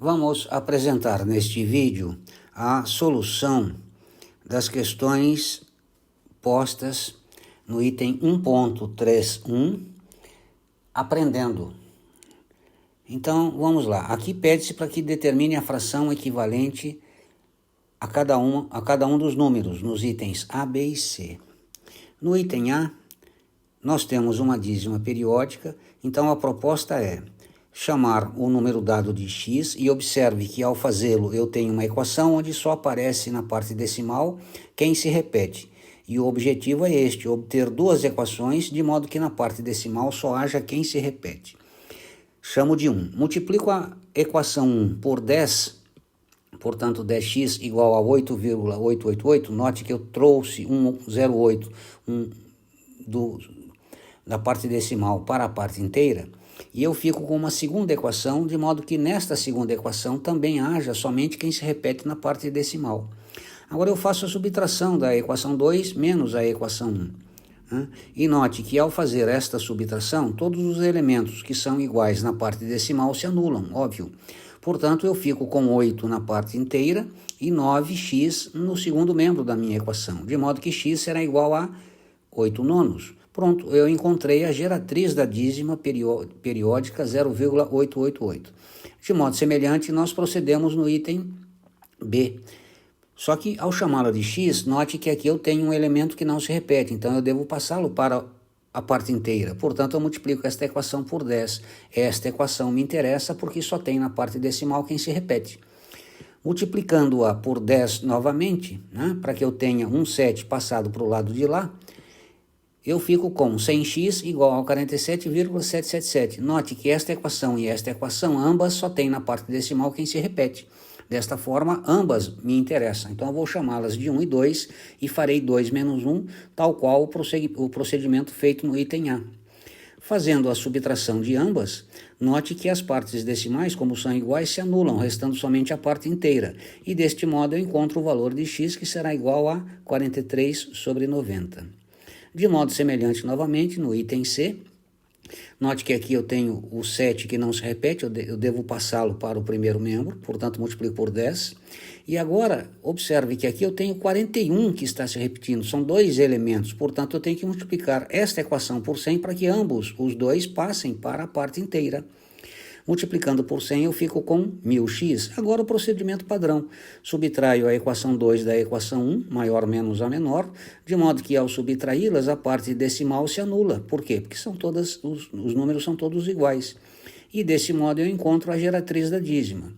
Vamos apresentar neste vídeo a solução das questões postas no item 1.31, aprendendo. Então, vamos lá. Aqui pede-se para que determine a fração equivalente a cada um dos números, nos itens A, B e C. No item A, nós temos uma dízima periódica, então a proposta é chamar o número dado de x e observe que ao fazê-lo eu tenho uma equação onde só aparece na parte decimal quem se repete. E o objetivo é este, obter duas equações de modo que na parte decimal só haja quem se repete. Chamo de 1. Multiplico a equação 1 por 10, portanto 10x igual a 8,888. Note que eu trouxe 1,08 da parte decimal para a parte inteira. E eu fico com uma segunda equação, de modo que nesta segunda equação também haja somente quem se repete na parte decimal. Agora eu faço a subtração da equação 2 menos a equação 1. E note que ao fazer esta subtração, todos os elementos que são iguais na parte decimal se anulam, óbvio. Portanto, eu fico com 8 na parte inteira e 9x no segundo membro da minha equação, de modo que x será igual a 8 nonos. Pronto, eu encontrei a geratriz da dízima periódica 0,888. De modo semelhante, nós procedemos no item B. Só que ao chamá-la de x, note que aqui eu tenho um elemento que não se repete, então eu devo passá-lo para a parte inteira. Portanto, eu multiplico esta equação por 10. Esta equação me interessa porque só tem na parte decimal quem se repete. Multiplicando-a por 10 novamente, para que eu tenha um 7 passado para o lado de lá, eu fico com 100x igual a 47,777. Note que esta equação e esta equação, ambas só tem na parte decimal quem se repete. Desta forma, ambas me interessam. Então, eu vou chamá-las de 1 e 2 e farei 2 menos 1, tal qual o procedimento feito no item A. Fazendo a subtração de ambas, note que as partes decimais, como são iguais, se anulam, restando somente a parte inteira. E deste modo eu encontro o valor de x, que será igual a 43/90. De modo semelhante, novamente, no item C, note que aqui eu tenho o 7 que não se repete, eu devo passá-lo para o primeiro membro, portanto, multiplico por 10. E agora, observe que aqui eu tenho 41 que está se repetindo, são dois elementos, portanto, eu tenho que multiplicar esta equação por 100 para que ambos, os dois, passem para a parte inteira. Multiplicando por 100, eu fico com 1000x. Agora o procedimento padrão. Subtraio a equação 2 da equação 1, maior menos a menor, de modo que ao subtraí-las, a parte decimal se anula. Por quê? Porque os números são todos iguais. E desse modo eu encontro a geratriz da dízima.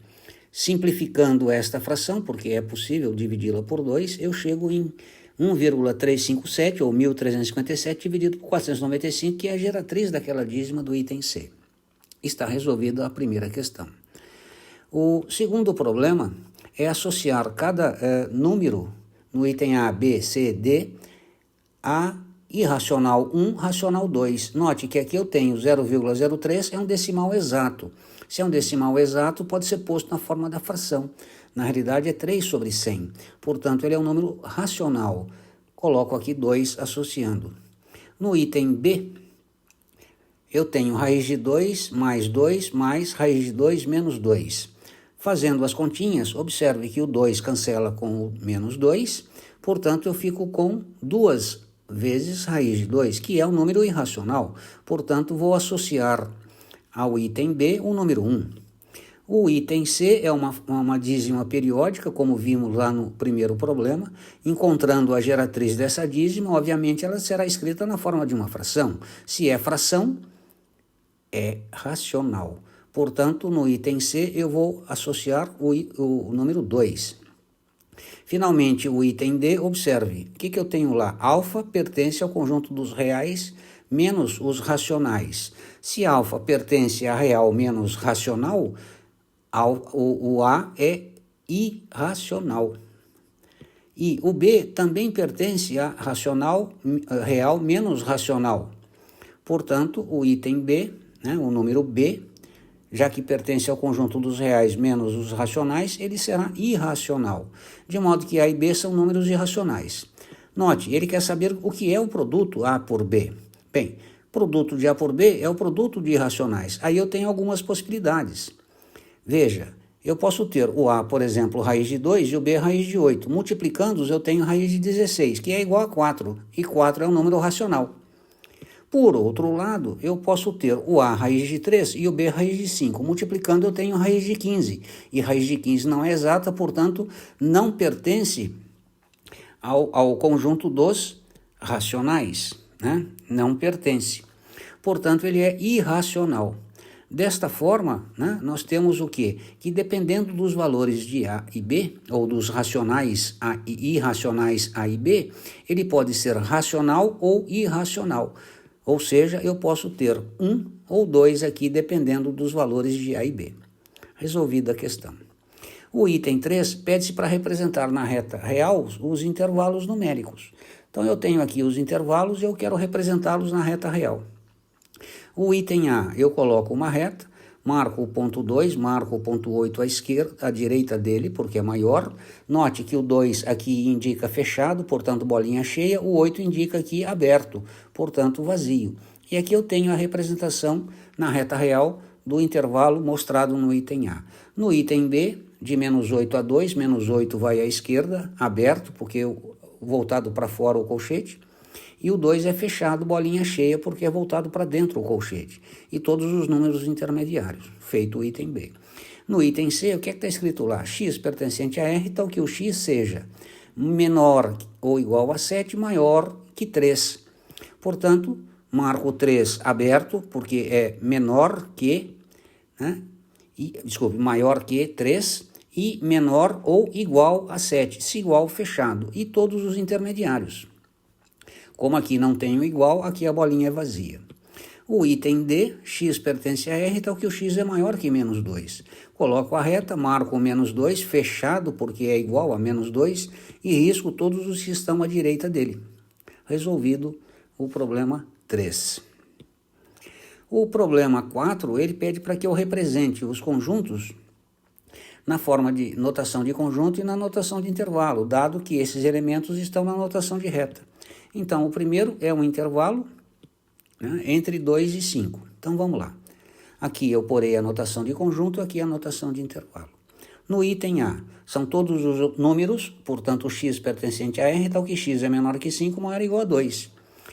Simplificando esta fração, porque é possível dividi-la por 2, eu chego em 1,357, ou 1.357, dividido por 495, que é a geratriz daquela dízima do item C. Está resolvida a primeira questão. O segundo problema é associar cada número no item A, B, C, D a irracional 1, racional 2. Note que aqui eu tenho 0,03, é um decimal exato. Se é um decimal exato, pode ser posto na forma da fração. Na realidade é 3/100. Portanto, ele é um número racional. Coloco aqui 2 associando. No item B, eu tenho raiz de 2 mais raiz de 2 menos 2. Fazendo as continhas, observe que o 2 cancela com o menos 2, portanto eu fico com 2 vezes raiz de 2, que é um número irracional. Portanto, vou associar ao item B o número 1. O item C é uma dízima periódica, como vimos lá no primeiro problema. Encontrando a geratriz dessa dízima, obviamente ela será escrita na forma de uma fração. Se é fração, é racional. Portanto, no item C, eu vou associar o número 2. Finalmente, o item D, observe, o que eu tenho lá? Alfa pertence ao conjunto dos reais menos os racionais. Se alfa pertence a real menos racional, o A é irracional. E o B também pertence a racional, real menos racional. Portanto, o item B, o número B, já que pertence ao conjunto dos reais menos os racionais, ele será irracional, de modo que A e B são números irracionais. Note, ele quer saber o que é o produto A por B. Bem, produto de A por B é o produto de irracionais. Aí eu tenho algumas possibilidades. Veja, eu posso ter o A, por exemplo, raiz de 2 e o B raiz de 8. Multiplicando-os, eu tenho raiz de 16, que é igual a 4, e 4 é um número racional. Por outro lado, eu posso ter o A raiz de 3 e o B raiz de 5. Multiplicando, eu tenho raiz de 15. E raiz de 15 não é exata, portanto, não pertence ao conjunto dos racionais, né? Não pertence. Portanto, ele é irracional. Desta forma, né, nós temos o quê? Que dependendo dos valores de A e B, ou dos racionais A e irracionais A e B, ele pode ser racional ou irracional. Ou seja, eu posso ter 1 ou 2 aqui, dependendo dos valores de A e B. Resolvida a questão. O item 3 pede-se para representar na reta real os intervalos numéricos. Então, eu tenho aqui os intervalos e eu quero representá-los na reta real. O item A, eu coloco uma reta, marco o ponto 2, marco o ponto 8 à direita dele, porque é maior. Note que o 2 aqui indica fechado, portanto bolinha cheia, o 8 indica aqui aberto, portanto vazio. E aqui eu tenho a representação na reta real do intervalo mostrado no item A. No item B, de menos 8 a 2, menos 8 vai à esquerda, aberto, porque voltado para fora o colchete. E o 2 é fechado, bolinha cheia, porque é voltado para dentro o colchete. E todos os números intermediários, feito o item B. No item C, o que é que está escrito lá? X pertencente a R, tal que o X seja menor ou igual a 7, maior que 3. Portanto, marco 3 aberto, porque é menor que, né? Maior que 3 e menor ou igual a 7, se igual fechado. E todos os intermediários. Como aqui não tenho igual, aqui a bolinha é vazia. O item D, x pertence a R, tal que o x é maior que menos 2. Coloco a reta, marco o menos 2, fechado porque é igual a menos 2, e risco todos os que estão à direita dele. Resolvido o problema 3. O problema 4, ele pede para que eu represente os conjuntos na forma de notação de conjunto e na notação de intervalo, dado que esses elementos estão na notação de reta. Então, o primeiro é um intervalo, né, entre 2 e 5. Então, vamos lá. Aqui eu porei a notação de conjunto, aqui a notação de intervalo. No item A, são todos os números, portanto, o x pertencente a R, tal que x é menor que 5, maior ou igual a 2.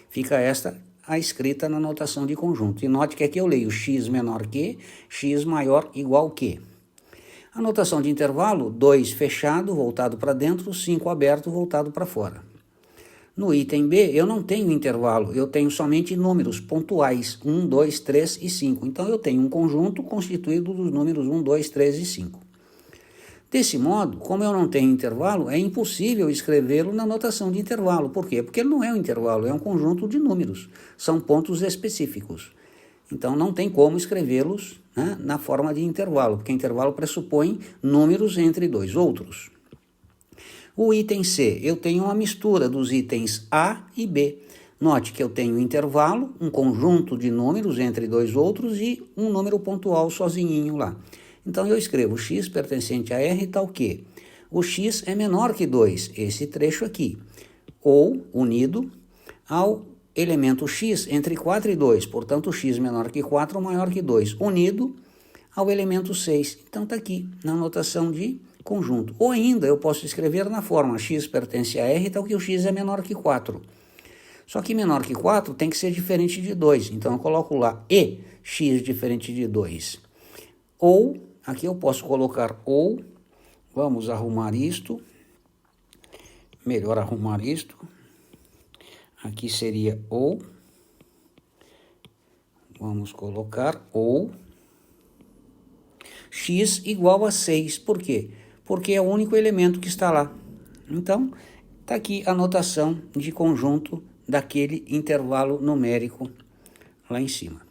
Fica esta a escrita na notação de conjunto. E note que aqui eu leio x menor que, x maior igual que. A notação de intervalo, 2 fechado, voltado para dentro, 5 aberto, voltado para fora. No item B, eu não tenho intervalo, eu tenho somente números pontuais, 1, 2, 3 e 5. Então, eu tenho um conjunto constituído dos números 1, 2, 3 e 5. Desse modo, como eu não tenho intervalo, é impossível escrevê-lo na notação de intervalo. Por quê? Porque ele não é um intervalo, é um conjunto de números. São pontos específicos. Então, não tem como escrevê-los, né, na forma de intervalo, porque intervalo pressupõe números entre dois outros. O item C, eu tenho uma mistura dos itens A e B. Note que eu tenho um intervalo, um conjunto de números entre dois outros e um número pontual sozinho lá. Então, eu escrevo x pertencente a R tal que o x é menor que 2, esse trecho aqui, ou unido ao elemento x entre 4 e 2, portanto, x menor que 4 maior que 2, unido ao elemento 6. Então, está aqui na notação de conjunto. Ou ainda eu posso escrever na forma x pertence a R, tal que o x é menor que 4. Só que menor que 4 tem que ser diferente de 2. Então eu coloco lá e x diferente de 2. Ou, aqui eu posso colocar ou, vamos arrumar isto. Melhor arrumar isto. Aqui seria ou. Vamos colocar ou x igual a 6. Por quê? Porque é o único elemento que está lá. Então, está aqui a notação de conjunto daquele intervalo numérico lá em cima.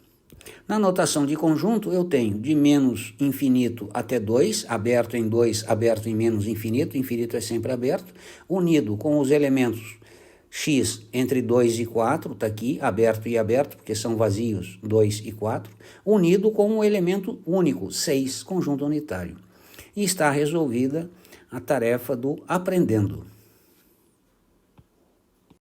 Na notação de conjunto, eu tenho de menos infinito até 2, aberto em 2, aberto em menos infinito, infinito é sempre aberto, unido com os elementos x entre 2 e 4, está aqui, aberto e aberto, porque são vazios, 2 e 4, unido com o elemento único, 6, conjunto unitário. E está resolvida a tarefa do aprendendo.